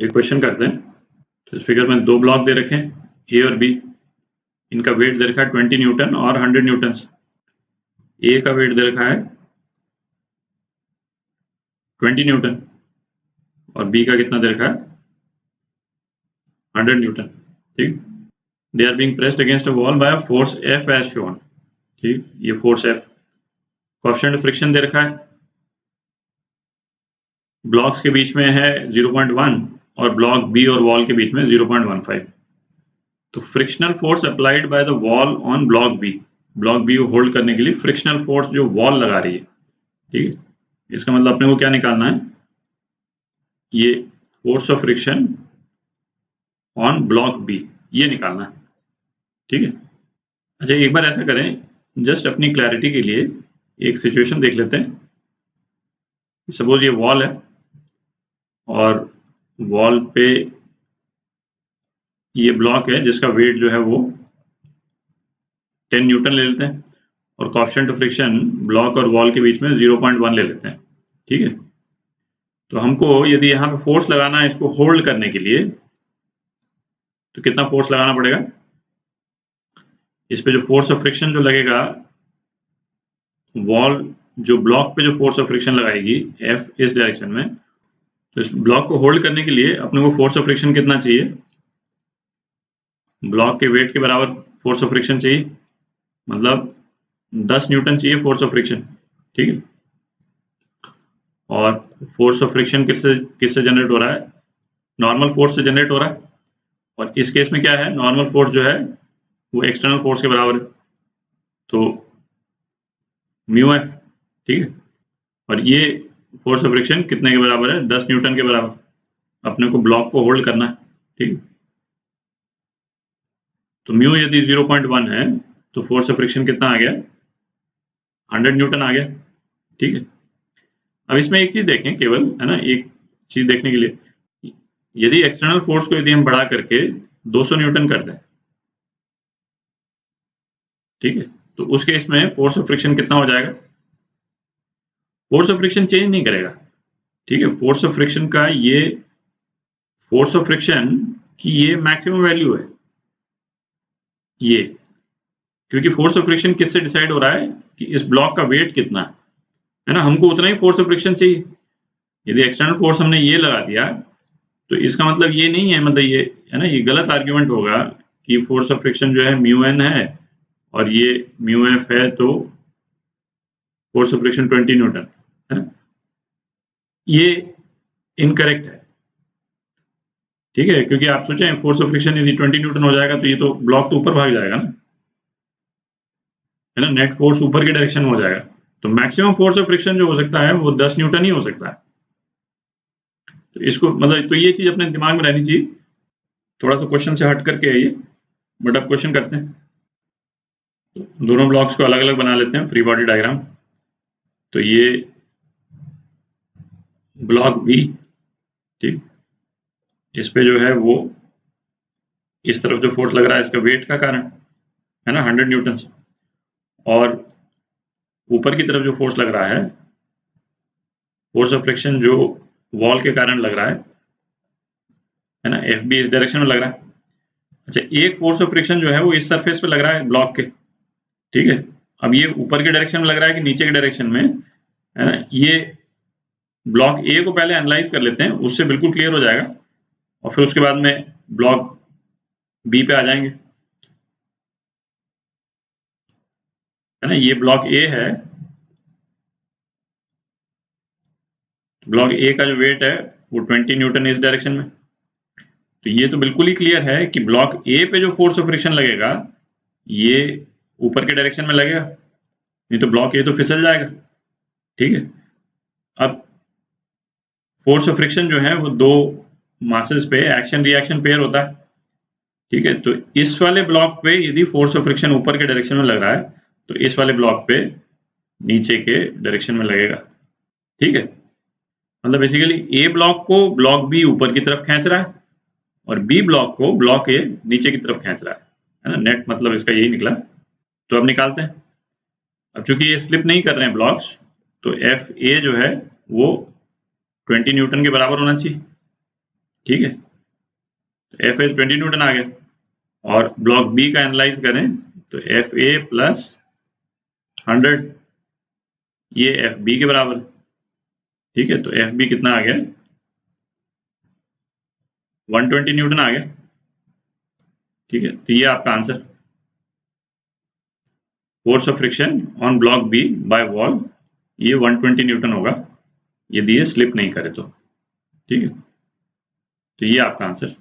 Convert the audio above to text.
एक क्वेश्चन करते हैं। तो इस फिगर में दो ब्लॉक दे रखे हैं, ए और बी। इनका वेट दे रखा है 20 न्यूटन और 100 न्यूटन। ए का वेट दे रखा है 20 न्यूटन और बी का कितना दे रखा है 100 न्यूटन। ठीक, they are being pressed against a wall by force F as shown. ठीक, ये force F. Coefficient of friction दे रखा है, ब्लॉक्स के बीच में है 0.1 और ब्लॉक बी और वॉल के बीच में 0.15। तो frictional force applied by the wall on block B को होल्ड करने के लिए फ्रिक्शनल फोर्स जो वॉल लगा रही है। ठीक है, इसका मतलब अपने को क्या निकालना है, ये force of friction on block B, ये निकालना है। ठीक है, अच्छा एक बार ऐसा करें, जस्ट अपनी क्लैरिटी के लिए एक सिचुएशन देख लेते हैं। सपोज ये वॉल है और वॉल पे ये ब्लॉक है जिसका वेट जो है वो 10 न्यूटन ले लेते हैं और कोएफिशिएंट ऑफ फ्रिक्शन ब्लॉक और वॉल के बीच में 0.1 ले लेते हैं। ठीक है, तो हमको यदि यहाँ पे फोर्स लगाना है इसको होल्ड करने के लिए, तो कितना फोर्स लगाना पड़ेगा इस पे? जो फोर्स ऑफ फ्रिक्शन जो लगेगा, वॉल जो ब्लॉक पे जो फोर्स ऑफ फ्रिक्शन लगाएगी एफ इस डायरेक्शन में, तो इस ब्लॉक को होल्ड करने के लिए अपने को फोर्स ऑफ फ्रिक्शन कितना चाहिए? ब्लॉक के वेट के बराबर फोर्स ऑफ फ्रिक्शन चाहिए, मतलब 10 न्यूटन चाहिए फोर्स ऑफ फ्रिक्शन। ठीक है, और फोर्स ऑफ फ्रिक्शन किससे जनरेट हो रहा है? नॉर्मल फोर्स से जनरेट हो रहा है, और इस केस में क्या है, नॉर्मल फोर्स जो है वो एक्सटर्नल फोर्स के बराबर है, तो म्यू एफ। ठीक है, और ये फोर्स ऑफ फ्रिक्शन कितने के बराबर है? 10 न्यूटन के बराबर। अपने को ब्लॉक को होल्ड करना है। ठीक, तो म्यू यदि 0.1 है तो फोर्स ऑफ फ्रिक्शन कितना आ गया? 100 न्यूटन आ गया। ठीक है, अब इसमें एक चीज देखें केवल, है ना, एक चीज देखने के लिए, यदि एक्सटर्नल फोर्स को यदि हम बढ़ा करके 200 न्यूटन कर दें, ठीक है, तो उस केस में फोर्स ऑफ फ्रिक्शन कितना हो जाएगा? फोर्स ऑफ फ्रिक्शन चेंज नहीं करेगा। ठीक है, फोर्स ऑफ फ्रिक्शन का ये फोर्स ऑफ फ्रिक्शन की ये मैक्सिमम वैल्यू है ये, क्योंकि फोर्स ऑफ फ्रिक्शन किससे डिसाइड हो रहा है कि इस ब्लॉक का वेट कितना है ना, हमको उतना ही फोर्स ऑफ फ्रिक्शन चाहिए। यदि एक्सटर्नल फोर्स हमने ये लगा दिया तो इसका मतलब ये नहीं है, मतलब ये है ना, ये गलत आर्ग्यूमेंट होगा कि फोर्स ऑफ फ्रिक्शन जो है म्यू एन है और ये म्यू एफ है, तो फोर्स ऑफ फ्रिक्शन 20 न्यूटन है, ये इनकरेक्ट है। ठीक है, क्योंकि आप सोचें फोर्स ऑफ फ्रिक्शन यदि 20 न्यूटन हो जाएगा तो ये तो ब्लॉक तो ऊपर भाग जाएगा ना, है ना, नेट फोर्स ऊपर के डायरेक्शन में हो जाएगा। तो मैक्सिमम फोर्स ऑफ फ्रिक्शन जो हो सकता है वो 10 न्यूटन ही हो सकता है। तो इसको मतलब, तो ये चीज अपने दिमाग में रहनी चाहिए। थोड़ा सा क्वेश्चन से हट करके है ये, बट अब क्वेश्चन करते हैं। तो दोनों ब्लॉक्स को अलग अलग बना लेते हैं, फ्री बॉडी डायग्राम। तो ये ब्लॉक बी, ठीक, इस पे जो है वो इस तरफ जो फोर्स लग रहा है इसका वेट का कारण है ना 100 न्यूटन, और ऊपर की तरफ जो फोर्स लग रहा है, फोर्स ऑफ फ्रिक्शन जो वॉल के कारण लग रहा है ना, एफ बी इस डायरेक्शन में लग रहा है। अच्छा, एक फोर्स ऑफ फ्रिक्शन जो है वो इस सरफेस पे लग रहा है ब्लॉक के। ठीक है, अब ये ऊपर के डायरेक्शन में लग रहा है कि नीचे के डायरेक्शन में, है ना, ये ब्लॉक ए को पहले एनालाइज कर लेते हैं, उससे बिल्कुल क्लियर हो जाएगा, और फिर उसके बाद में ब्लॉक बी पे आ जाएंगे। है ना, ये ब्लॉक ए है, ब्लॉक ए का जो वेट है वो 20 न्यूटन है इस डायरेक्शन में। तो ये तो बिल्कुल ही क्लियर है कि ब्लॉक ए पे जो फोर्स ऑफ फ्रिक्शन लगेगा ये ऊपर के डायरेक्शन में लगेगा, नहीं तो ब्लॉक ए तो फिसल जाएगा। ठीक है, अब फोर्स ऑफ फ्रिक्शन जो है वो दो मासेस पे एक्शन रिएक्शन पेयर होता है। ठीक है, तो इस वाले ब्लॉक पे यदि फोर्स ऑफ फ्रिक्शन ऊपर के डायरेक्शन में लग रहा है तो इस वाले ब्लॉक पे नीचे के डायरेक्शन में लगेगा। ठीक है, मतलब बेसिकली ए ब्लॉक को ब्लॉक बी ऊपर की तरफ खींच रहा है और बी ब्लॉक को ब्लॉक ए नीचे की तरफ खींच रहा है ना, नेट मतलब इसका यही निकला। तो अब निकालते हैं। अब चूंकि ये स्लिप नहीं कर रहे हैं ब्लॉक्स, तो एफ ए जो है वो 20 न्यूटन के बराबर होना चाहिए। ठीक है, तो एफ ए 20 न्यूटन आ गया, और ब्लॉक बी का एनालाइज करें तो एफ ए प्लस 100, ये एफ बी के बराबर, ठीक है, तो एफ बी कितना आ गया, 120 न्यूटन आ गया, ठीक है, तो ये आपका answer, force of friction on block B by wall, ये 120 न्यूटन होगा यदि ये स्लिप नहीं करे तो, ठीक है, तो ये आपका आंसर